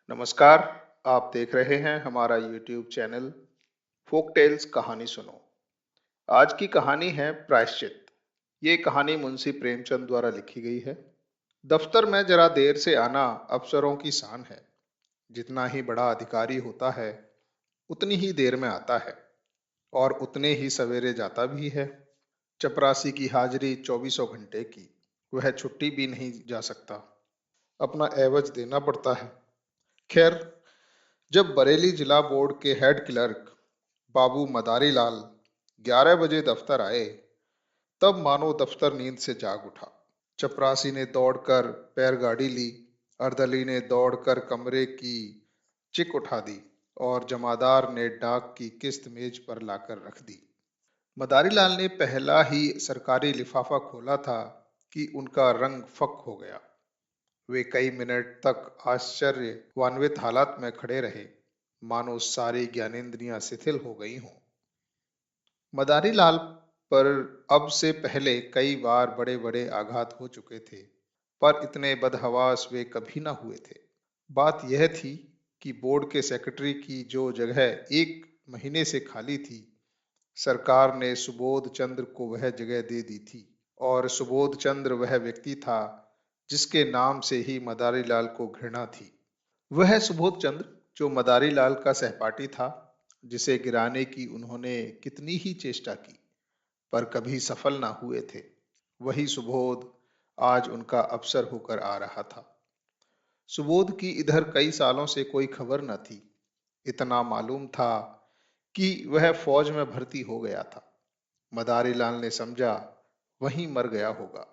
नमस्कार। आप देख रहे हैं हमारा YouTube चैनल फोक टेल्स कहानी सुनो। आज की कहानी है प्रायश्चित। ये कहानी मुंशी प्रेमचंद द्वारा लिखी गई है। दफ्तर में जरा देर से आना अफसरों की शान है। जितना ही बड़ा अधिकारी होता है उतनी ही देर में आता है और उतने ही सवेरे जाता भी है। चपरासी की हाजिरी 24 घंटे की। वह छुट्टी भी नहीं जा सकता। अपना एवज देना पड़ता है। खैर, जब बरेली जिला बोर्ड के हेड क्लर्क बाबू मदारी लाल 11 बजे दफ्तर आए, तब मानो दफ्तर नींद से जाग उठा। चपरासी ने दौड़कर बैलगाड़ी ली, अर्दली ने दौड़कर कमरे की चिक उठा दी और जमादार ने डाक की किस्त मेज पर लाकर रख दी। मदारी लाल ने पहला ही सरकारी लिफाफा खोला था कि उनका रंग फक हो गया। वे कई मिनट तक आश्चर्यवान्वित हालत में खड़े रहे, मानो सारी ज्ञानेंद्रियां शिथिल हो गई हों। मदारी लाल पर अब से पहले कई बार बड़े बड़े आघात हो चुके थे, पर इतने बदहवास वे कभी न हुए थे। बात यह थी कि बोर्ड के सेक्रेटरी की जो जगह 1 महीने से खाली थी, सरकार ने सुबोध चंद्र को वह जगह दे दी थी। और सुबोध चंद्र वह व्यक्ति था जिसके नाम से ही मदारी लाल को घृणा थी। वह सुबोध चंद्र जो मदारी लाल का सहपाठी था, जिसे गिराने की उन्होंने कितनी ही चेष्टा की पर कभी सफल ना हुए थे, वही सुबोध आज उनका अफसर होकर आ रहा था। सुबोध की इधर कई सालों से कोई खबर न थी। इतना मालूम था कि वह फौज में भर्ती हो गया था। मदारी लाल ने समझा वहीं मर गया होगा,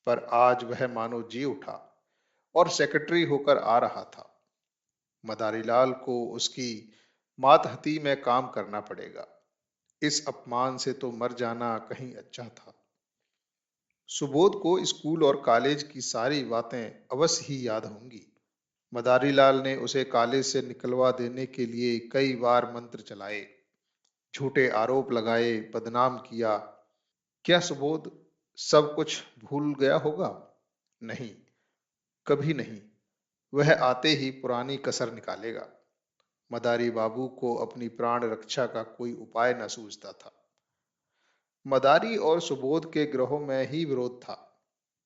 पर आज वह मानो जी उठा और सेक्रेटरी होकर आ रहा था। मदारी लाल को उसकी मातहती में काम करना पड़ेगा। इस अपमान से तो मर जाना कहीं अच्छा था। सुबोध को स्कूल और कॉलेज की सारी बातें अवश्य ही याद होंगी। मदारी लाल ने उसे कॉलेज से निकलवा देने के लिए कई बार मंत्र चलाए, झूठे आरोप लगाए, बदनाम किया। क्या सुबोध सब कुछ भूल गया होगा? नहीं, कभी नहीं। वह आते ही पुरानी कसर निकालेगा। मदारी बाबू को अपनी प्राण रक्षा का कोई उपाय न सूझता था। मदारी और सुबोध के ग्रहों में ही विरोध था।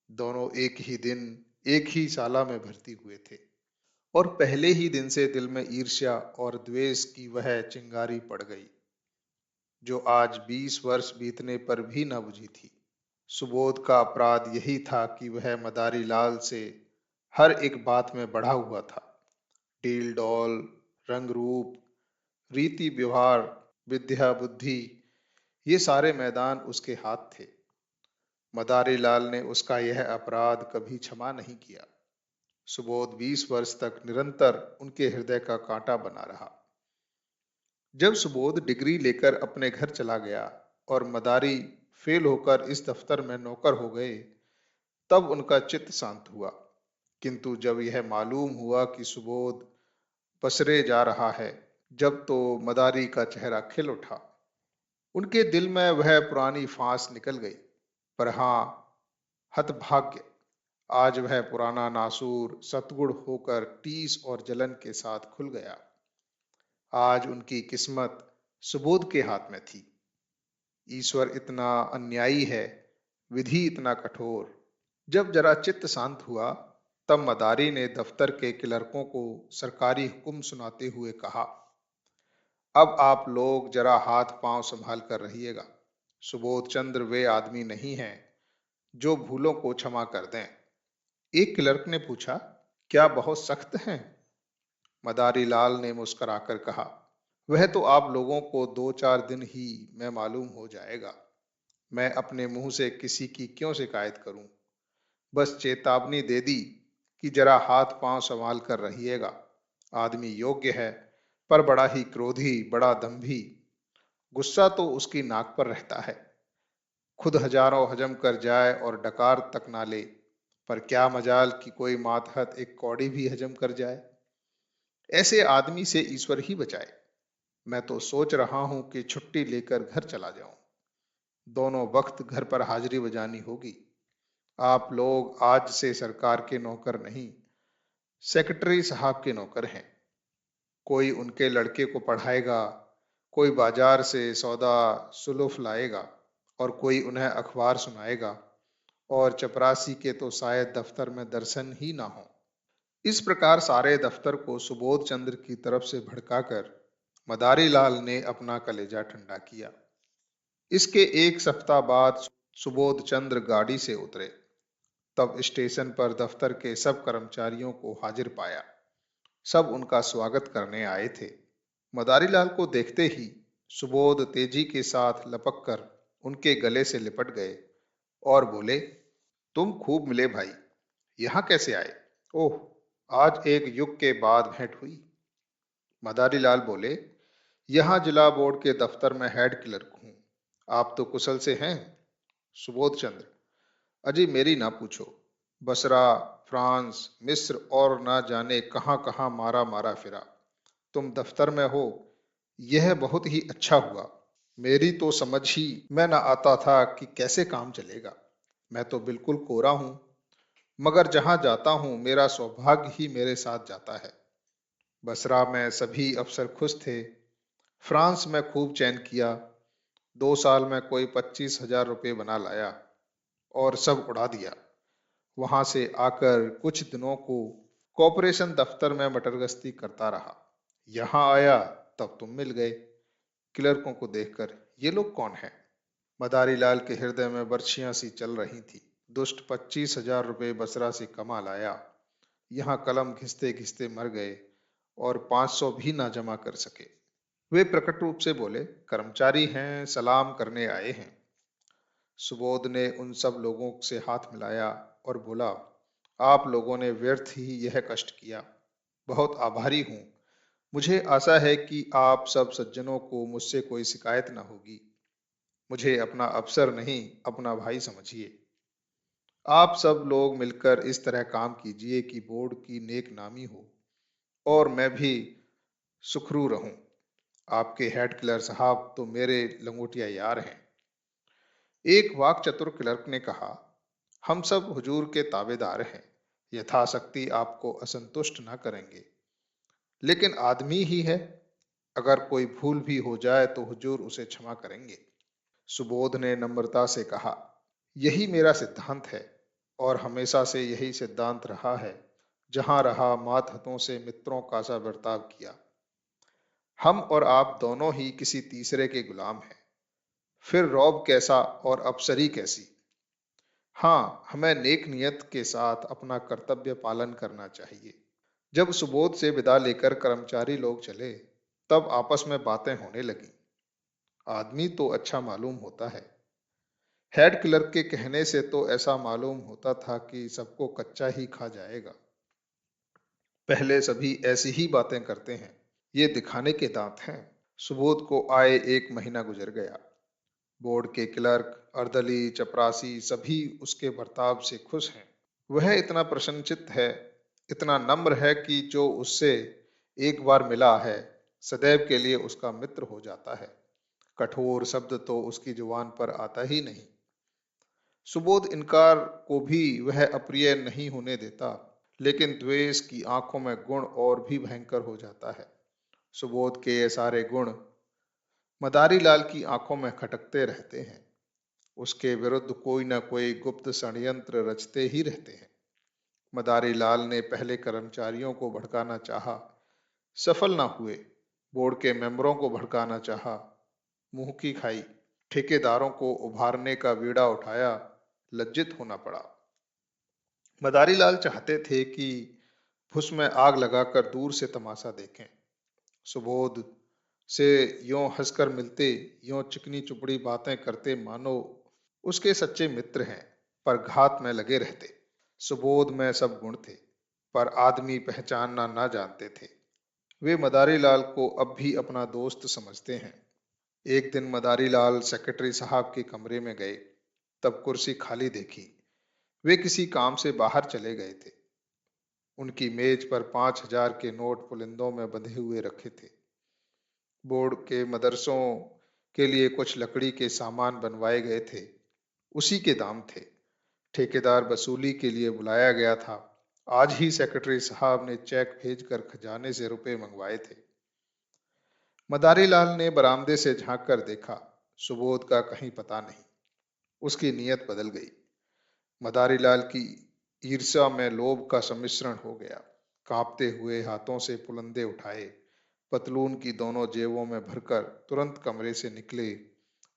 दोनों एक ही दिन एक ही शाला में भर्ती हुए थे और पहले ही दिन से दिल में ईर्ष्या और द्वेष की वह चिंगारी पड़ गई, जो आज 20 वर्ष बीतने पर भी न बुझी थी। सुबोध का अपराध यही था कि वह मदारी लाल से हर एक बात में बढ़ा हुआ था। डील डॉल, रंग रूप, रीति व्यवहार, विद्या बुद्धि, ये सारे मैदान उसके हाथ थे। मदारी लाल ने उसका यह अपराध कभी क्षमा नहीं किया। सुबोध 20 वर्ष तक निरंतर उनके हृदय का कांटा बना रहा। जब सुबोध डिग्री लेकर अपने घर चला गया और मदारी फेल होकर इस दफ्तर में नौकर हो गए, तब उनका चित्त शांत हुआ। किंतु जब यह मालूम हुआ कि सुबोध पसरे जा रहा है, जब तो मदारी का चेहरा खिल उठा। उनके दिल में वह पुरानी फांस निकल गई। पर हाँ, हतभाग्य, आज वह पुराना नासूर सतगुण होकर टीस और जलन के साथ खुल गया। आज उनकी किस्मत सुबोध के हाथ में थी। ईश्वर इतना अन्यायी है, विधि इतना कठोर। जब जरा चित्त शांत हुआ, तब मदारी ने दफ्तर के क्लर्कों को सरकारी हुक्म सुनाते हुए कहा, अब आप लोग जरा हाथ पांव संभाल कर रहिएगा। सुबोध चंद्र वे आदमी नहीं हैं जो भूलों को क्षमा कर दें। एक क्लर्क ने पूछा, क्या बहुत सख्त हैं? मदारी लाल ने मुस्कुराकर कहा, वह तो आप लोगों को 2-4 दिन ही में मालूम हो जाएगा। मैं अपने मुंह से किसी की क्यों शिकायत करूं? बस चेतावनी दे दी कि जरा हाथ पांव संभाल कर रहिएगा। आदमी योग्य है, पर बड़ा ही क्रोधी, बड़ा दंभी। गुस्सा तो उसकी नाक पर रहता है। खुद हजारों हजम कर जाए और डकार तक ना ले, पर क्या मजाल कि कोई मातहत एक कौड़ी भी हजम कर जाए। ऐसे आदमी से ईश्वर ही बचाए। मैं तो सोच रहा हूं कि छुट्टी लेकर घर चला जाऊं। दोनों वक्त घर पर हाजिरी बजानी होगी। आप लोग आज से सरकार के नौकर नहीं, सेक्रेटरी साहब के नौकर हैं। कोई उनके लड़के को पढ़ाएगा, कोई बाजार से सौदा सुलूफ लाएगा और कोई उन्हें अखबार सुनाएगा, और चपरासी के तो शायद दफ्तर में दर्शन ही ना हो। इस प्रकार सारे दफ्तर को सुबोध चंद्र की तरफ से भड़काकर मदारी लाल ने अपना कलेजा ठंडा किया। इसके एक सप्ताह बाद सुबोध चंद्र गाड़ी से उतरे। तब स्टेशन पर दफ्तर के सब कर्मचारियों को हाजिर पाया। सब उनका स्वागत करने आए थे। मदारीलाल को देखते ही सुबोध तेजी के साथ लपक कर उनके गले से लिपट गए और बोले, तुम खूब मिले भाई, यहाँ कैसे आए? ओह, आज एक युग के बाद भेंट हुई। मदारीलाल बोले, यहाँ जिला बोर्ड के दफ्तर में हेड क्लर्क हूँ। आप तो कुशल से हैं? सुबोध चंद्र, अजी मेरी ना पूछो। बसरा, फ्रांस, मिस्र और ना जाने कहाँ कहाँ मारा मारा फिरा। तुम दफ्तर में हो, यह बहुत ही अच्छा हुआ। मेरी तो समझ ही में ना आता था कि कैसे काम चलेगा। मैं तो बिल्कुल कोरा हूँ, मगर जहाँ जाता हूँ मेरा सौभाग्य ही मेरे साथ जाता है। बसरा में सभी अफसर खुश थे। फ्रांस में खूब चैन किया। 2 साल में कोई 25,000 रुपये बना लाया और सब उड़ा दिया। वहां से आकर कुछ दिनों को कॉरपोरेशन दफ्तर में मटरगश्ती करता रहा। यहाँ आया तब तुम मिल गए। क्लर्कों को देखकर, ये लोग कौन हैं? मदारीलाल के हृदय में बर्छियां सी चल रही थी। दुष्ट 25,000 रुपये बसरा से कमा लाया, यहाँ कलम घिसते घिसते मर गए और 500 भी ना जमा कर सके। वे प्रकट रूप से बोले, कर्मचारी हैं, सलाम करने आए हैं। सुबोध ने उन सब लोगों से हाथ मिलाया और बोला, आप लोगों ने व्यर्थ ही यह कष्ट किया। बहुत आभारी हूँ। मुझे आशा है कि आप सब सज्जनों को मुझसे कोई शिकायत न होगी। मुझे अपना अफसर नहीं, अपना भाई समझिए। आप सब लोग मिलकर इस तरह काम कीजिए कि बोर्ड की नेक नामी हो और मैं भी सुखरू रहूं। आपके हेड क्लर्क साहब तो मेरे लंगोटिया यार हैं। एक वाक चतुर क्लर्क ने कहा, हम सब हुजूर के ताबेदार हैं, यथाशक्ति आपको असंतुष्ट न करेंगे, लेकिन आदमी ही है, अगर कोई भूल भी हो जाए तो हुजूर उसे क्षमा करेंगे। सुबोध ने नम्रता से कहा, यही मेरा सिद्धांत है और हमेशा से यही सिद्धांत रहा है। जहां रहा मातहतों से मित्रों का सा बर्ताव किया। हम और आप दोनों ही किसी तीसरे के गुलाम हैं। फिर रौब कैसा और अफसरी कैसी। हाँ, हमें नेक नियत के साथ अपना कर्तव्य पालन करना चाहिए। जब सुबोध से विदा लेकर कर्मचारी लोग चले, तब आपस में बातें होने लगी। आदमी तो अच्छा मालूम होता है। हेड क्लर्क के कहने से तो ऐसा मालूम होता था कि सबको कच्चा ही खा जाएगा। पहले सभी ऐसी ही बातें करते हैं, ये दिखाने के दांत हैं। सुबोध को आए 1 महीना गुजर गया। बोर्ड के क्लर्क, अर्दली, चपरासी सभी उसके बर्ताव से खुश हैं। वह इतना प्रसन्नचित्त है, इतना नम्र है कि जो उससे एक बार मिला है, सदैव के लिए उसका मित्र हो जाता है। कठोर शब्द तो उसकी जुबान पर आता ही नहीं। सुबोध इनकार को भी वह अप्रिय नहीं होने देता, लेकिन द्वेष की आंखों में गुण और भी भयंकर हो जाता है। सुबोध के ये सारे गुण मदारीलाल की आंखों में खटकते रहते हैं। उसके विरुद्ध कोई न कोई गुप्त षड्यंत्र रचते ही रहते हैं। मदारीलाल ने पहले कर्मचारियों को भड़काना चाहा, सफल न हुए। बोर्ड के मेंबरों को भड़काना चाहा, मुंह की खाई। ठेकेदारों को उभारने का बीड़ा उठाया, लज्जित होना पड़ा। मदारीलाल चाहते थे कि फुस में आग लगाकर दूर से तमाशा देखें। सुबोध से यों हंसकर मिलते, यों चिकनी चुपड़ी बातें करते मानो उसके सच्चे मित्र हैं, पर घात में लगे रहते। सुबोध में सब गुण थे, पर आदमी पहचानना ना जानते थे। वे मदारीलाल को अब भी अपना दोस्त समझते हैं। एक दिन मदारीलाल सेक्रेटरी साहब के कमरे में गए, तब कुर्सी खाली देखी। वे किसी काम से बाहर चले गए थे। उनकी मेज पर 5,000 के नोट पुलिंदों में बंधे हुए रखे थे। बोर्ड के मदरसों के लिए कुछ लकड़ी के सामान बनवाए गए थे, उसी के दाम थे। ठेकेदार वसूली के लिए बुलाया गया था आज ही सेक्रेटरी साहब ने चेक भेजकर खजाने से रुपए मंगवाए थे। मदारी लाल ने बरामदे से झांक कर देखा, सुबोध का कहीं पता नहीं। उसकी नीयत बदल गई। मदारी लाल की ईर्ष्या में लोभ का सम्मिश्रण हो गया। कांपते हुए हाथों से पुलंदे उठाए, पतलून की दोनों जेबों में भरकर तुरंत कमरे से निकले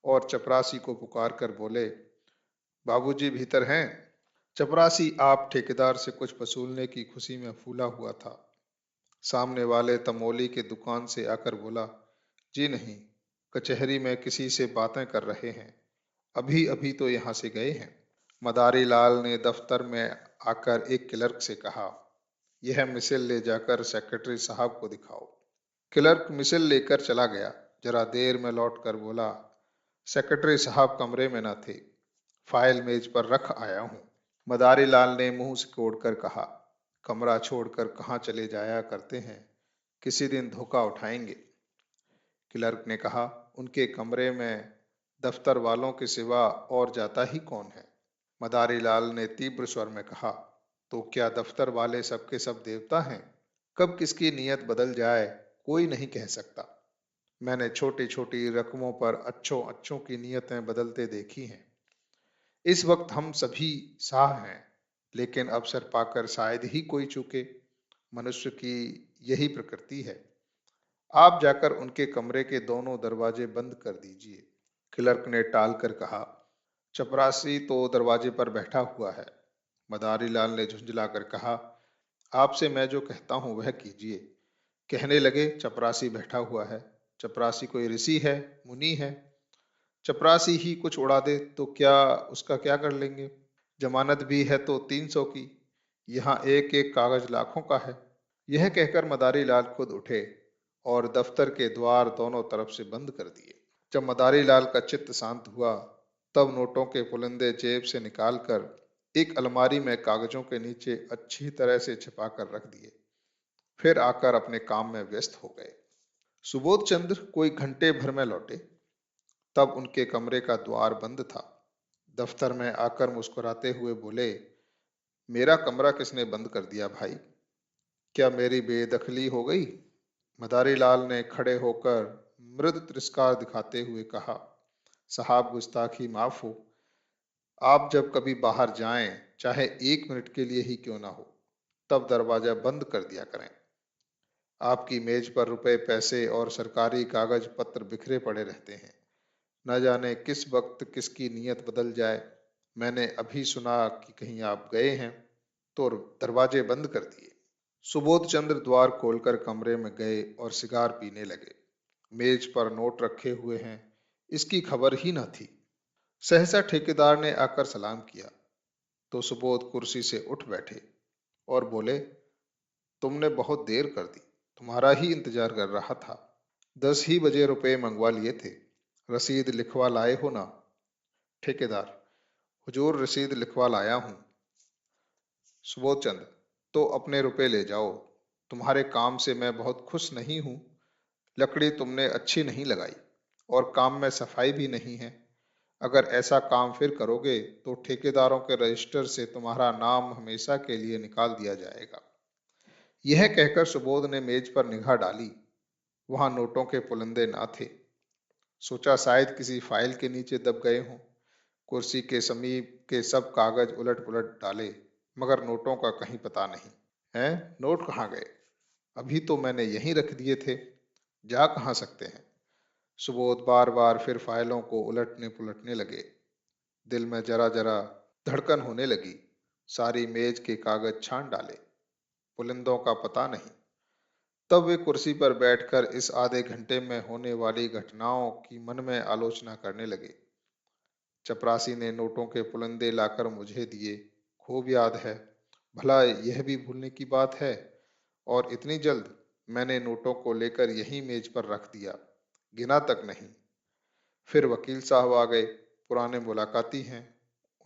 और चपरासी को पुकार कर बोले, बाबूजी भीतर हैं? चपरासी आप ठेकेदार से कुछ वसूलने की खुशी में फूला हुआ था। सामने वाले तमोली के दुकान से आकर बोला, जी नहीं, कचहरी में किसी से बातें कर रहे हैं, अभी अभी तो यहाँ से गए हैं। मदारी लाल ने दफ्तर में आकर एक क्लर्क से कहा, यह मिसिल ले जाकर सेक्रेटरी साहब को दिखाओ। क्लर्क मिसिल लेकर चला गया। जरा देर में लौटकर बोला, सेक्रेटरी साहब कमरे में न थे, फाइल मेज पर रख आया हूँ। मदारी लाल ने मुंह सिकोड़कर कहा, कमरा छोड़कर कहाँ चले जाया करते हैं, किसी दिन धोखा उठाएंगे। क्लर्क ने कहा, उनके कमरे में दफ्तर वालों के सिवा और जाता ही कौन है? मदारी लाल ने तीव्र स्वर में कहा, तो क्या दफ्तर वाले सबके सब देवता हैं? कब किसकी नीयत बदल जाए कोई नहीं कह सकता। मैंने छोटी छोटी रकमों पर अच्छों अच्छों की नीयतें बदलते देखी हैं। इस वक्त हम सभी साह हैं, लेकिन अवसर पाकर शायद ही कोई चूके। मनुष्य की यही प्रकृति है। आप जाकर उनके कमरे के दोनों दरवाजे बंद कर दीजिए। क्लर्क ने टाल कर कहा, चपरासी तो दरवाजे पर बैठा हुआ है। मदारी लाल ने झुंझलाकर कहा, आपसे मैं जो कहता हूं वह कीजिए। कहने लगे, चपरासी बैठा हुआ है। चपरासी कोई ऋषि है, मुनि है? चपरासी ही कुछ उड़ा दे तो क्या उसका क्या कर लेंगे? जमानत भी है तो 300 की। यहाँ एक एक कागज लाखों का है। यह कहकर मदारी लाल खुद उठे और दफ्तर के द्वार दोनों तरफ से बंद कर दिए। जब मदारी लाल का चित्त शांत हुआ, तब नोटों के पुलिंदे जेब से निकालकर एक अलमारी में कागजों के नीचे अच्छी तरह से छिपा कर रख दिए। फिर आकर अपने काम में व्यस्त हो गए। सुबोध चंद्र कोई घंटे भर में लौटे। तब उनके कमरे का द्वार बंद था। दफ्तर में आकर मुस्कुराते हुए बोले, मेरा कमरा किसने बंद कर दिया भाई? क्या मेरी बेदखली हो गई? मदारी लाल ने खड़े होकर मृद तिरस्कार दिखाते हुए कहा, साहब गुस्ताखी माफ हो। आप जब कभी बाहर जाएं, चाहे 1 मिनट के लिए ही क्यों ना हो, तब दरवाजा बंद कर दिया करें। आपकी मेज पर रुपए पैसे और सरकारी कागज पत्र बिखरे पड़े रहते हैं। न जाने किस वक्त किसकी नीयत बदल जाए। मैंने अभी सुना कि कहीं आप गए हैं, तो दरवाजे बंद कर दिए। सुबोध चंद्र द्वार खोलकर कमरे में गए और सिगार पीने लगे। मेज पर नोट रखे हुए हैं, इसकी खबर ही न थी। सहसा ठेकेदार ने आकर सलाम किया तो सुबोध कुर्सी से उठ बैठे और बोले, तुमने बहुत देर कर दी, तुम्हारा ही इंतजार कर रहा था। 10 ही बजे रुपए मंगवा लिए थे, रसीद लिखवा लाए हो ना? ठेकेदार, हुजूर रसीद लिखवा लाया हूं। सुबोध चंद्र, तो अपने रुपए ले जाओ। तुम्हारे काम से मैं बहुत खुश नहीं हूं। लकड़ी तुमने अच्छी नहीं लगाई और काम में सफाई भी नहीं है। अगर ऐसा काम फिर करोगे तो ठेकेदारों के रजिस्टर से तुम्हारा नाम हमेशा के लिए निकाल दिया जाएगा। यह कहकर सुबोध ने मेज पर निगाह डाली। वहां नोटों के पुलंदे ना थे। सोचा शायद किसी फाइल के नीचे दब गए हों। कुर्सी के समीप के सब कागज उलट पुलट डाले, मगर नोटों का कहीं पता नहीं। हैं, नोट कहाँ गए? अभी तो मैंने यहीं रख दिए थे, जा कहाँ सकते हैं? सुबोध बार बार फिर फाइलों को उलटने पुलटने लगे। दिल में जरा जरा धड़कन होने लगी। सारी मेज के कागज छान डाले, पुलिंदों का पता नहीं। तब वे कुर्सी पर बैठकर इस आधे घंटे में होने वाली घटनाओं की मन में आलोचना करने लगे। चपरासी ने नोटों के पुलंदे लाकर मुझे दिए, खूब याद है। भला यह भी भूलने की बात है? और इतनी जल्द? मैंने नोटों को लेकर यहीं मेज पर रख दिया, गिना तक नहीं। फिर वकील साहब आ गए, पुराने मुलाकाती हैं।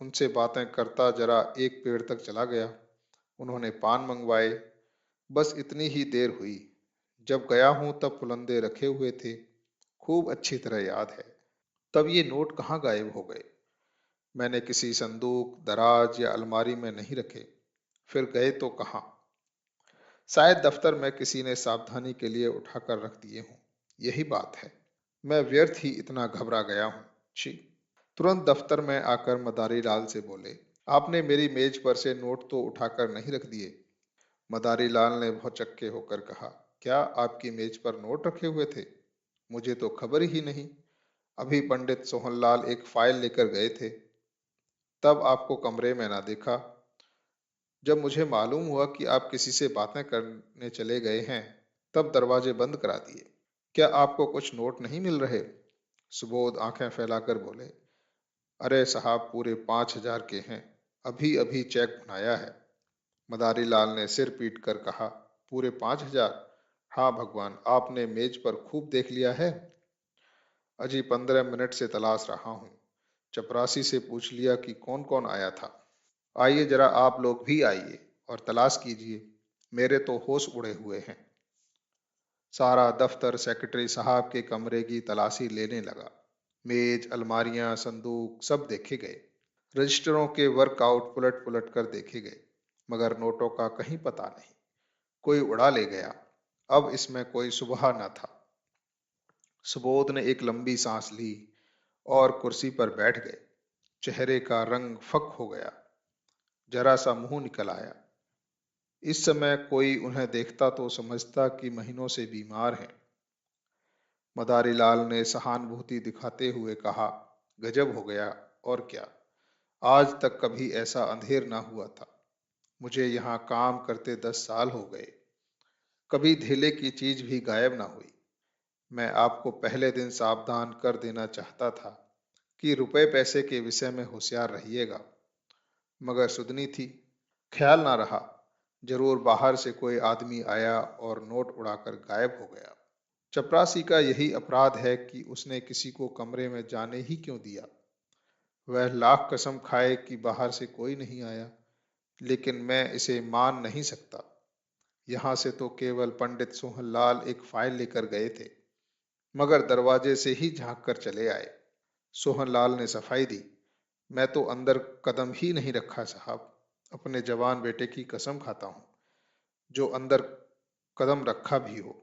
उनसे बातें करता जरा एक पेड़ तक चला गया। उन्होंने पान मंगवाए। बस इतनी ही देर हुई। जब गया हूं तब पुलंदे रखे हुए थे, खूब अच्छी तरह याद है। तब ये नोट कहाँ गायब हो गए? मैंने किसी संदूक, दराज या अलमारी में नहीं रखे। फिर गए तो कहाँ? शायद दफ्तर में किसी ने सावधानी के लिए उठाकर रख दिए हों। यही बात है। मैं व्यर्थ ही इतना घबरा गया हूँ। छी। तुरंत दफ्तर में आकर मदारी लाल से बोले, आपने मेरी मेज पर से नोट तो उठाकर नहीं रख दिए? मदारी लाल ने भौचक्के होकर कहा, क्या आपकी मेज पर नोट रखे हुए थे? मुझे तो खबर ही नहीं। अभी पंडित सोहनलाल एक फाइल लेकर गए थे, तब आपको कमरे में ना देखा। जब मुझे मालूम हुआ कि आप किसी से बातें करने चले गए हैं, तब दरवाजे बंद करा दिए। क्या आपको कुछ नोट नहीं मिल रहे? सुबोध आंखें फैलाकर बोले, अरे साहब, पूरे 5,000 के हैं। अभी अभी चेक बनाया है। मदारी लाल ने सिर पीट कर कहा, पूरे 5,000? हाँ भगवान, आपने मेज पर खूब देख लिया है। अजी 15 मिनट से तलाश रहा हूँ। चपरासी से पूछ लिया कि कौन कौन आया था। आइए जरा आप लोग भी आइए और तलाश कीजिए। मेरे तो होश उड़े हुए हैं। सारा दफ्तर सेक्रेटरी साहब के कमरे की तलाशी लेने लगा। मेज, अलमारियां, संदूक सब देखे गए। रजिस्टरों के वर्कआउट पुलट पुलट कर देखे गए, मगर नोटों का कहीं पता नहीं। कोई उड़ा ले गया। अब इसमें कोई सुबह न था। सुबोध ने एक लंबी सांस ली और कुर्सी पर बैठ गए। चेहरे का रंग फक हो गया। जरा सा मुंह निकल आया। इस समय कोई उन्हें देखता तो समझता कि महीनों से बीमार हैं। मदारी लाल ने सहानुभूति दिखाते हुए कहा, गजब हो गया। और क्या, आज तक कभी ऐसा अंधेर ना हुआ था। मुझे यहाँ काम करते 10 साल हो गए। कभी धेले की चीज भी गायब ना हुई। मैं आपको पहले दिन सावधान कर देना चाहता था कि रुपए पैसे के विषय में होशियार रहिएगा, मगर सुधनी थी। ख्याल ना रहा। जरूर बाहर से कोई आदमी आया और नोट उड़ाकर गायब हो गया। चपरासी का यही अपराध है कि उसने किसी को कमरे में जाने ही क्यों दिया। वह लाख कसम खाए कि बाहर से कोई नहीं आया, लेकिन मैं इसे मान नहीं सकता। यहाँ से तो केवल पंडित सोहनलाल एक फाइल लेकर गए थे, मगर दरवाजे से ही झांक कर चले आए। सोहनलाल ने सफाई दी, मैं तो अंदर कदम ही नहीं रखा साहब। अपने जवान बेटे की कसम खाता हूँ, जो अंदर कदम रखा भी हो।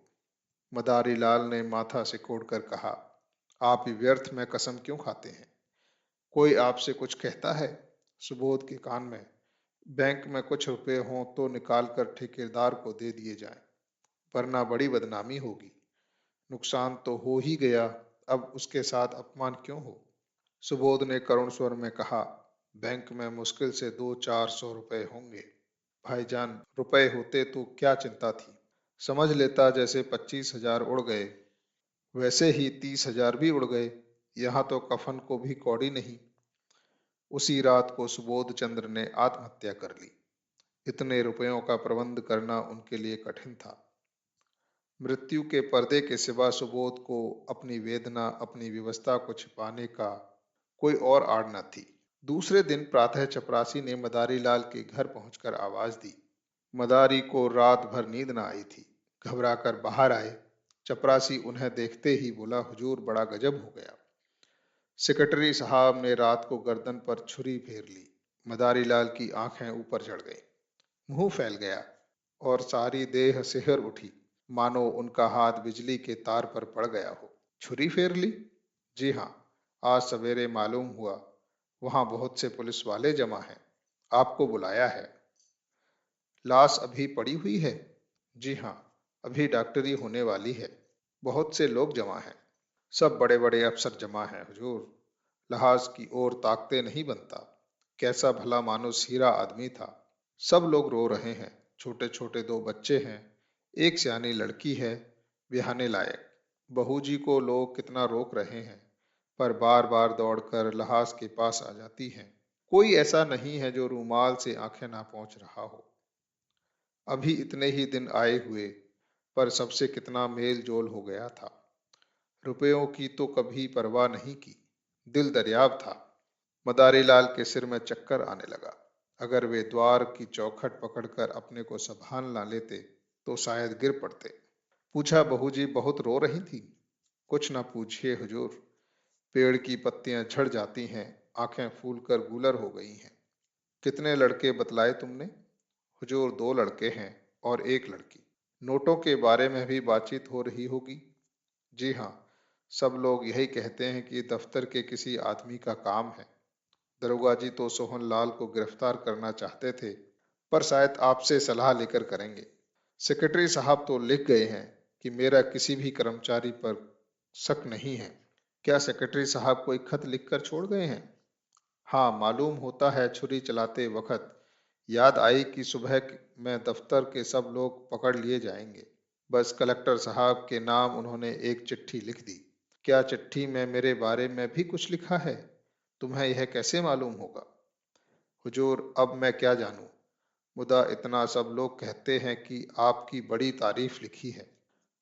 मदारी लाल ने माथा सिकोड़ कर कहा, आप व्यर्थ में कसम क्यों खाते हैं? कोई आपसे कुछ कहता है? सुबोध के कान में, बैंक में कुछ रुपए हों तो निकाल कर ठेकेदार को दे दिए जाएं, वरना बड़ी बदनामी होगी। नुकसान तो हो ही गया, अब उसके साथ अपमान क्यों हो? सुबोध ने करुण स्वर में कहा, बैंक में मुश्किल से 200-400 रुपए होंगे। भाईजान, रुपए होते तो क्या चिंता थी। समझ लेता जैसे 25,000 उड़ गए, वैसे ही 30,000 भी उड़ गए। यहाँ तो कफन को भी कौड़ी नहीं। उसी रात को सुबोध चंद्र ने आत्महत्या कर ली। इतने रुपयों का प्रबंध करना उनके लिए कठिन था। मृत्यु के पर्दे के सिवा सुबोध को अपनी वेदना, अपनी विवशता को छिपाने का कोई और आड़ न थी। दूसरे दिन प्रातः चपरासी ने मदारी लाल के घर पहुंचकर आवाज दी। मदारी को रात भर नींद न आई थी। घबराकर बाहर आए। चपरासी उन्हें देखते ही बोला, हुजूर, बड़ा गजब हो गया। सेक्रेटरी साहब ने रात को गर्दन पर छुरी फेर ली। मदारी लाल की आंखें ऊपर चढ़ गईं, मुंह फैल गया और सारी देह सिहर उठी, मानो उनका हाथ बिजली के तार पर पड़ गया हो। छुरी फेर ली? जी हाँ, आज सवेरे मालूम हुआ। वहां बहुत से पुलिस वाले जमा हैं, आपको बुलाया है। लाश अभी पड़ी हुई है? जी हाँ, अभी डॉक्टरी होने वाली है। बहुत से लोग जमा हैं। सब बड़े बड़े अफसर जमा हैं हुजूर। लहाज की ओर ताकते नहीं बनता। कैसा भला मानुस हीरा आदमी था। सब लोग रो रहे हैं। छोटे छोटे 2 बच्चे हैं, एक सियानी लड़की है, ब्याहने लायक। बहू जी को लोग कितना रोक रहे हैं, पर बार बार दौड़कर लहाज के पास आ जाती हैं। कोई ऐसा नहीं है जो रूमाल से आंखें ना पहुंच रहा हो। अभी इतने ही दिन आए हुए, पर सबसे कितना मेल जोल हो गया था। रुपयों की तो कभी परवाह नहीं की। दिल दरियाब था। मदारी लाल के सिर में चक्कर आने लगा। अगर वे द्वार की चौखट पकड़कर अपने को संभाल ना लेते तो शायद गिर पड़ते। पूछा, बहू जी बहुत रो रही थी? कुछ ना पूछिए हुजूर। पेड़ की पत्तियां झड़ जाती हैं, आंखें फूलकर गूलर हो गई हैं। कितने लड़के बतलाए तुमने? हुजूर, 2 लड़के हैं और 1 लड़की। नोटों के बारे में भी बातचीत हो रही होगी। जी हाँ, सब लोग यही कहते हैं कि दफ्तर के किसी आदमी का काम है। दरोगा जी तो सोहन लाल को गिरफ्तार करना चाहते थे, पर शायद आपसे सलाह लेकर करेंगे। सेक्रेटरी साहब तो लिख गए हैं कि मेरा किसी भी कर्मचारी पर शक नहीं है। क्या सेक्रेटरी साहब कोई खत लिखकर छोड़ गए हैं? हाँ, मालूम होता है छुरी चलाते वक्त याद आई कि सुबह में दफ्तर के सब लोग पकड़ लिए जाएंगे। बस कलेक्टर साहब के नाम उन्होंने एक चिट्ठी लिख दी। क्या चिट्ठी में मेरे बारे में भी कुछ लिखा है? तुम्हें यह कैसे मालूम होगा? हुजूर, अब मैं क्या जानूं? मुदा इतना सब लोग कहते हैं कि आपकी बड़ी तारीफ लिखी है।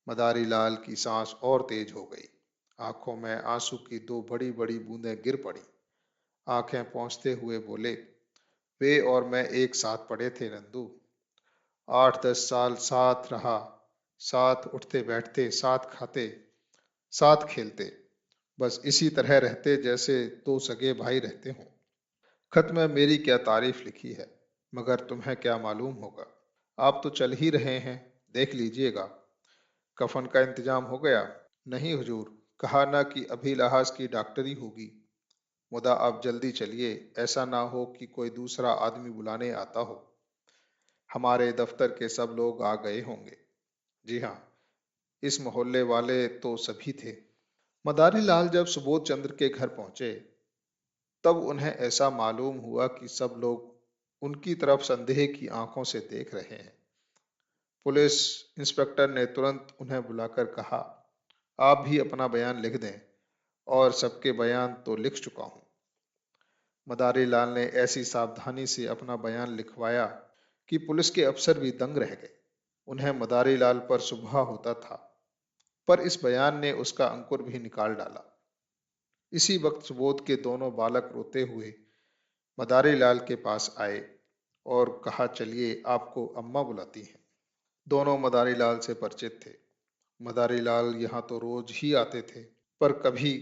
मदारी लाल की सांस और तेज हो गई। आंखों में आंसू की 2 बड़ी बड़ी बूंदें गिर पड़ी। आंखें पोंछते हुए बोले, वे और मैं एक साथ पढ़े थे नंदू। 8-10 साल साथ रहा, साथ उठते बैठते, साथ खाते, साथ खेलते, बस इसी तरह रहते जैसे 2 सगे भाई रहते हों। खत में मेरी क्या तारीफ लिखी है, मगर तुम्हें क्या मालूम होगा? आप तो चल ही रहे हैं, देख लीजिएगा। कफन का इंतजाम हो गया? नहीं हुजूर, कहा ना कि अभी इलाहाज की डॉक्टरी होगी। मुदा आप जल्दी चलिए, ऐसा ना हो कि कोई दूसरा आदमी बुलाने आता हो। हमारे दफ्तर के सब लोग आ गए होंगे। जी हाँ, इस मोहल्ले वाले तो सभी थे। मदारी लाल जब सुबोध चंद्र के घर पहुंचे, तब उन्हें ऐसा मालूम हुआ कि सब लोग उनकी तरफ संदेह की आंखों से देख रहे हैं। पुलिस इंस्पेक्टर ने तुरंत उन्हें बुलाकर कहा, आप भी अपना बयान लिख दें। और सबके बयान तो लिख चुका हूं। मदारी लाल ने ऐसी सावधानी से अपना बयान लिखवाया कि पुलिस के अफसर भी दंग रह गए। उन्हें मदारी लाल पर शुबहा होता था, पर इस बयान ने उसका अंकुर भी निकाल डाला। इसी वक्त सुबोध के दोनों बालक रोते हुए मदारी लाल के पास आए और कहा, चलिए आपको अम्मा बुलाती हैं। दोनों मदारी लाल से परिचित थे। मदारी लाल यहाँ तो रोज ही आते थे, पर कभी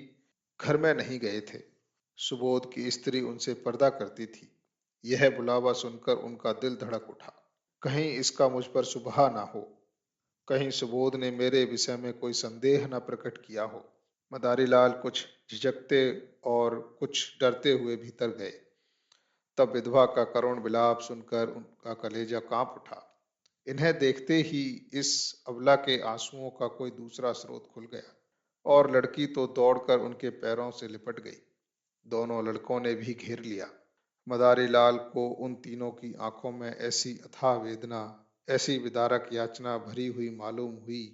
घर में नहीं गए थे। सुबोध की स्त्री उनसे पर्दा करती थी। यह बुलावा सुनकर उनका दिल धड़क उठा। कहीं इसका मुझ पर शुबहा ना हो, कहीं सुबोध ने मेरे विषय में कोई संदेह न प्रकट किया हो। मदारी लाल कुछ झिझकते और कुछ डरते हुए भीतर गए। तब विधवा का करुण विलाप सुनकर उनका कलेजा कांप उठा। इन्हें देखते ही इस अबला के आंसुओं का कोई दूसरा स्रोत खुल गया और लड़की तो दौड़कर उनके पैरों से लिपट गई। दोनों लड़कों ने भी घेर लिया। मदारी लाल को उन तीनों की आंखों में ऐसी अथाह वेदना, ऐसी विदारक याचना भरी हुई मालूम हुई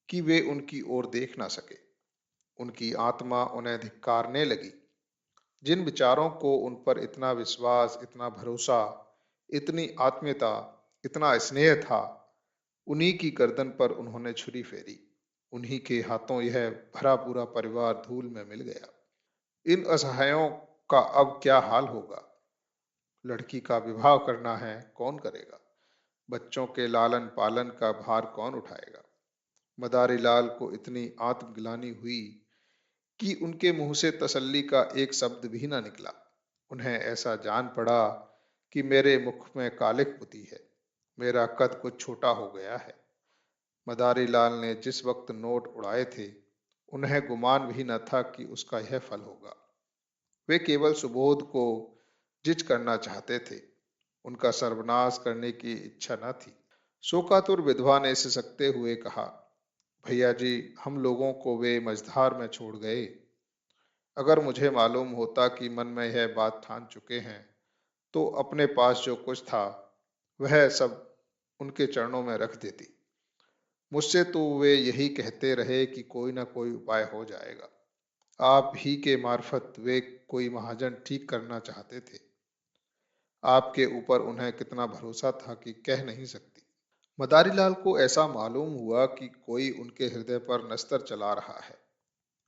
कि वे उनकी ओर देख ना सके। उनकी आत्मा उन्हें धिक्कारने लगी। जिन विचारों को उन पर इतना विश्वास, इतना भरोसा, इतनी आत्मीयता, इतना स्नेह था, उन्हीं की गर्दन पर उन्होंने छुरी फेरी। उन्हीं के हाथों यह भरा पूरा परिवार धूल में मिल गया। इन असहायों का अब क्या हाल होगा? लड़की का विवाह करना है, कौन करेगा? बच्चों के लालन पालन का भार कौन उठाएगा? मदारी लाल को इतनी आत्मग्लानि हुई कि उनके मुंह से तसल्ली का एक शब्द भी न निकला। उन्हें ऐसा जान पड़ा कि मेरे मुख में कालिख पुती है, मेरा कद कुछ छोटा हो गया है। मदारी लाल ने जिस वक्त नोट उड़ाए थे, उन्हें गुमान भी न था कि उसका यह फल होगा। वे केवल सुबोध को जिच करना चाहते थे, उनका सर्वनाश करने की इच्छा न थी। शोकातुर विधवा ने सिसकते हुए कहा, भैया जी, हम लोगों को वे मझधार में छोड़ गए। अगर मुझे मालूम होता कि मन में यह बात ठान चुके हैं, तो अपने पास जो कुछ था वह सब उनके चरणों में रख देती। मुझसे तो वे यही कहते रहे कि कोई ना कोई उपाय हो जाएगा। आप ही के मार्फत वे कोई महाजन ठीक करना चाहते थे। आपके ऊपर उन्हें कितना भरोसा था कि कह नहीं सकती। मदारी लाल को ऐसा मालूम हुआ कि कोई उनके हृदय पर नस्तर चला रहा है।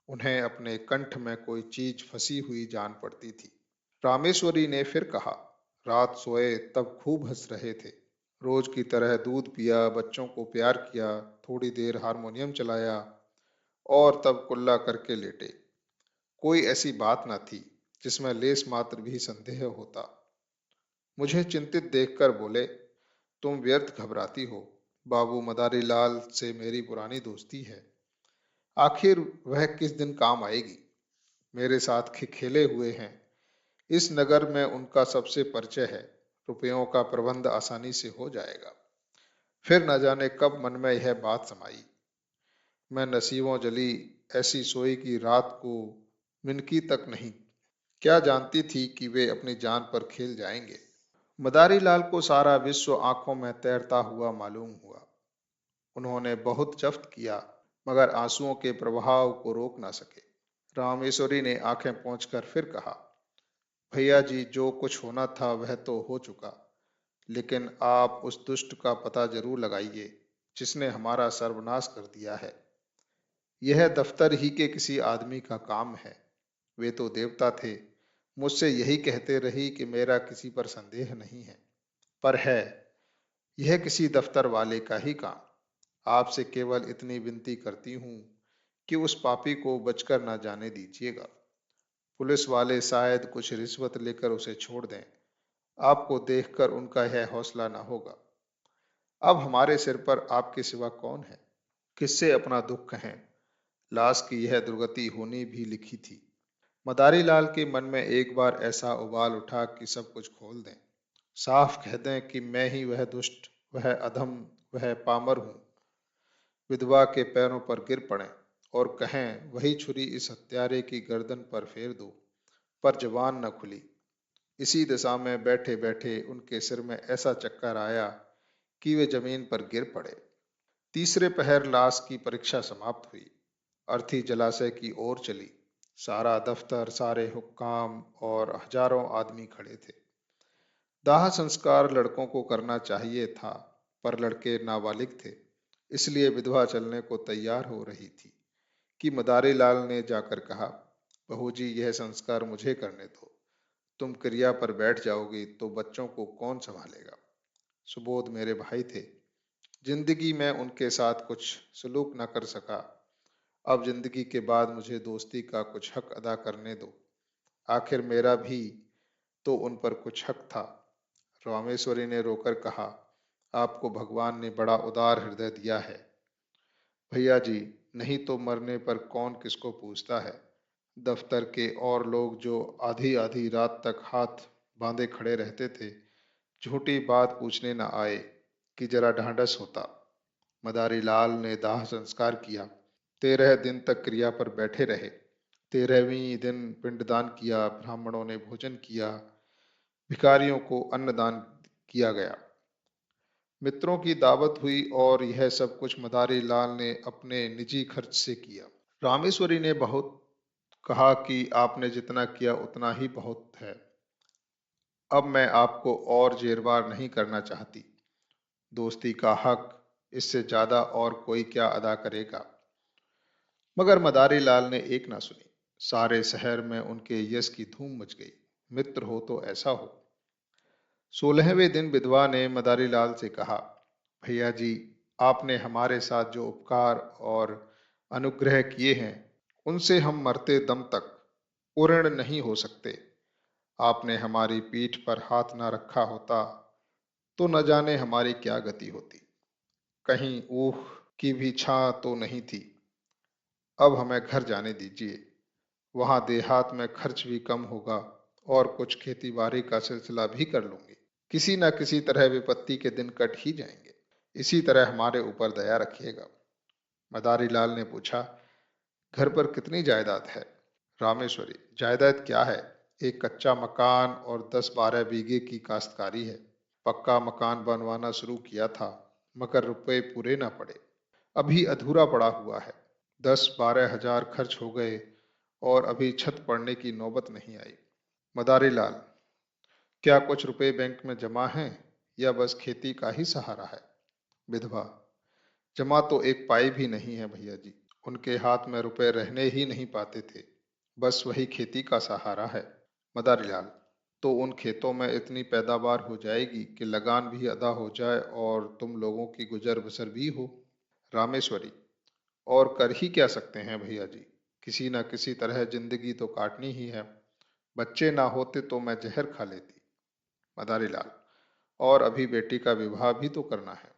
उन्हें अपने कंठ में कोई चीज फंसी हुई जान पड़ती थी। रामेश्वरी ने फिर कहा, रात सोए तब खूब हंस रहे थे। रोज की तरह दूध पिया, बच्चों को प्यार किया, थोड़ी देर हारमोनियम चलाया और तब कुल्ला करके लेटे। कोई ऐसी बात न थी जिसमें लेस मात्र भी संदेह होता। मुझे चिंतित देखकर बोले, तुम व्यर्थ घबराती हो। बाबू मदारी लाल से मेरी पुरानी दोस्ती है। आखिर वह किस दिन काम आएगी। मेरे साथ खेले हुए हैं। इस नगर में उनका सबसे परिचय है। रुपयों का प्रबंध आसानी से हो जाएगा। फिर न जाने कब मन में यह बात समाई। मैं नसीबों जली ऐसी सोई की रात को मिनकी तक नहीं। क्या जानती थी कि वे अपनी जान पर खेल जाएंगे। मदारी लाल को सारा विश्व आंखों में तैरता हुआ मालूम हुआ। उन्होंने बहुत जब्त किया, मगर आंसुओं के प्रभाव को रोक ना सके। रामेश्वरी ने आंखें पोंछकर फिर कहा, भैया जी, जो कुछ होना था वह तो हो चुका, लेकिन आप उस दुष्ट का पता जरूर लगाइए जिसने हमारा सर्वनाश कर दिया है। यह दफ्तर ही के किसी आदमी का काम है। वे तो देवता थे। मुझसे यही कहते रही कि मेरा किसी पर संदेह नहीं है, पर है। यह किसी दफ्तर वाले का ही काम। आपसे केवल इतनी विनती करती हूँ कि उस पापी को बचकर न जाने दीजिएगा। पुलिस वाले शायद कुछ रिश्वत लेकर उसे छोड़ दें। आपको देखकर उनका यह हौसला न होगा। अब हमारे सिर पर आपके सिवा कौन है। किससे अपना दुख कहें। लाश की यह दुर्गति होनी भी लिखी थी। मदारी लाल के मन में एक बार ऐसा उबाल उठा कि सब कुछ खोल दें। साफ कह दें कि मैं ही वह दुष्ट, वह अधम, वह पामर हूँ। विधवा के पैरों पर गिर पड़ें और कहें, वही छुरी इस हत्यारे की गर्दन पर फेर दो। पर जबान न खुली। इसी दिशा में बैठे बैठे उनके सिर में ऐसा चक्कर आया कि वे जमीन पर गिर पड़े। तीसरे पहर लाश की परीक्षा समाप्त हुई। अर्थी जलाशय की ओर चली। सारा दफ्तर, सारे हुक्काम और हजारों आदमी खड़े थे। दाह संस्कार लड़कों को करना चाहिए था, पर लड़के नाबालिग थे। इसलिए विधवा चलने को तैयार हो रही थी कि मदारी लाल ने जाकर कहा, बहू जी, यह संस्कार मुझे करने दो। तुम क्रिया पर बैठ जाओगी तो बच्चों को कौन संभालेगा। सुबोध मेरे भाई थे। जिंदगी में उनके साथ कुछ सलूक न कर सका। अब जिंदगी के बाद मुझे दोस्ती का कुछ हक अदा करने दो। आखिर मेरा भी तो उन पर कुछ हक था। रामेश्वरी ने रोकर कहा, आपको भगवान ने बड़ा उदार हृदय दिया है भैया जी, नहीं तो मरने पर कौन किसको पूछता है। दफ्तर के और लोग जो आधी आधी रात तक हाथ बांधे खड़े रहते थे, झूठी बात पूछने न आए कि जरा ढांढस होता। मदारी लाल ने दाह संस्कार किया। 13 दिन तक क्रिया पर बैठे रहे। 13वें दिन पिंडदान किया। ब्राह्मणों ने भोजन किया। भिखारियों को अन्नदान किया गया। मित्रों की दावत हुई और यह सब कुछ मदारी लाल ने अपने निजी खर्च से किया। रामेश्वरी ने बहुत कहा कि आपने जितना किया उतना ही बहुत है। अब मैं आपको और जेरबार नहीं करना चाहती। दोस्ती का हक इससे ज्यादा और कोई क्या अदा करेगा। मगर मदारी लाल ने एक ना सुनी। सारे शहर में उनके यश की धूम मच गई। मित्र हो तो ऐसा हो। 16वें दिन विधवा ने मदारी लाल से कहा, भैया जी, आपने हमारे साथ जो उपकार और अनुग्रह किए हैं, उनसे हम मरते दम तक पूर्ण नहीं हो सकते। आपने हमारी पीठ पर हाथ न रखा होता तो न जाने हमारी क्या गति होती। कहीं ऊह की भी छां तो नहीं थी। अब हमें घर जाने दीजिए। वहां देहात में खर्च भी कम होगा और कुछ खेती बाड़ी का सिलसिला भी कर लूंगी। किसी न किसी तरह विपत्ति के दिन कट ही जाएंगे। इसी तरह हमारे ऊपर दया रखिएगा। मदारी लाल ने पूछा, घर पर कितनी जायदाद है। रामेश्वरी, जायदाद क्या है। एक कच्चा मकान और 10-12 बीघे की काश्तकारी है। पक्का मकान बनवाना शुरू किया था, मगर रुपए पूरे ना पड़े। अभी अधूरा पड़ा हुआ है। 10-12 हजार खर्च हो गए और अभी छत पड़ने की नौबत नहीं आई। मदारी लाल, क्या कुछ रुपए बैंक में जमा हैं या बस खेती का ही सहारा है। विधवा, जमा तो एक पाई भी नहीं है भैया जी। उनके हाथ में रुपए रहने ही नहीं पाते थे। बस वही खेती का सहारा है। मदारी लाल, तो उन खेतों में इतनी पैदावार हो जाएगी कि लगान भी अदा हो जाए और तुम लोगों की गुजर बसर भी हो। रामेश्वरी, और कर ही क्या सकते हैं भैया जी। किसी न किसी तरह जिंदगी तो काटनी ही है। बच्चे ना होते तो मैं जहर खा लेती। मदारी लाल, और अभी बेटी का विवाह भी तो करना है।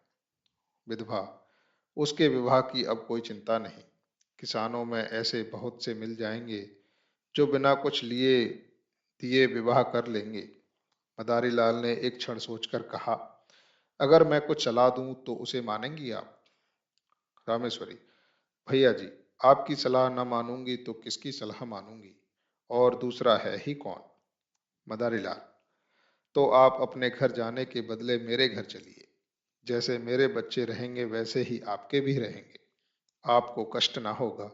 विधवा, उसके विवाह की अब कोई चिंता नहीं। किसानों में ऐसे बहुत से मिल जाएंगे जो बिना कुछ लिए दिए विवाह कर लेंगे। मदारी लाल ने एक क्षण सोचकर कहा, अगर मैं कुछ सलाह दूं तो उसे मानेंगी आप? रामेश्वरी, भैया जी, आपकी सलाह न मानूंगी तो किसकी सलाह मानूंगी? और दूसरा है ही कौन? मदारी लाल, तो आप अपने घर जाने के बदले मेरे घर चलिए। जैसे मेरे बच्चे रहेंगे वैसे ही आपके भी रहेंगे। आपको कष्ट ना होगा।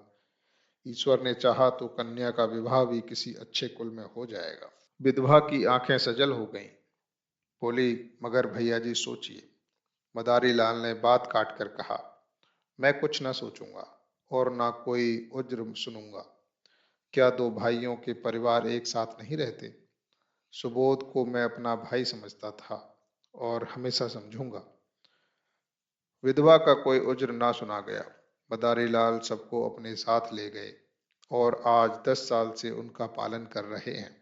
ईश्वर ने चाहा तो कन्या का विवाह भी किसी अच्छे कुल में हो जाएगा। विधवा की आंखें सजल हो गईं। बोली, मगर भैया जी सोचिए। मदारी लाल ने बात काट कर कहा, मैं कुछ न सोचूंगा और ना कोई उज्र सुनूंगा। क्या दो भाइयों के परिवार एक साथ नहीं रहते? सुबोध को मैं अपना भाई समझता था और हमेशा समझूंगा। विधवा का कोई उज्र ना सुना गया। मदारी लाल सबको अपने साथ ले गए और आज 10 साल से उनका पालन कर रहे हैं।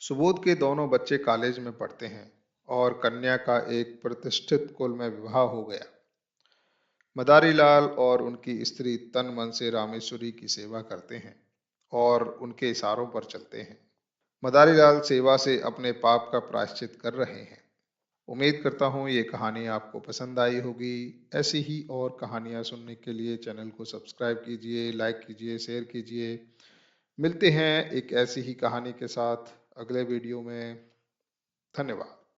सुबोध के दोनों बच्चे कॉलेज में पढ़ते हैं और कन्या का एक प्रतिष्ठित कुल में विवाह हो गया। मदारी लाल और उनकी स्त्री तन मन से रामेश्वरी की सेवा करते हैं और उनके इशारों पर चलते हैं। मदारी लाल सेवा से अपने पाप का प्रायश्चित कर रहे हैं। उम्मीद करता हूँ ये कहानी आपको पसंद आई होगी। ऐसी ही और कहानियाँ सुनने के लिए चैनल को सब्सक्राइब कीजिए, लाइक कीजिए, शेयर कीजिए। मिलते हैं एक ऐसी ही कहानी के साथ अगले वीडियो में। धन्यवाद।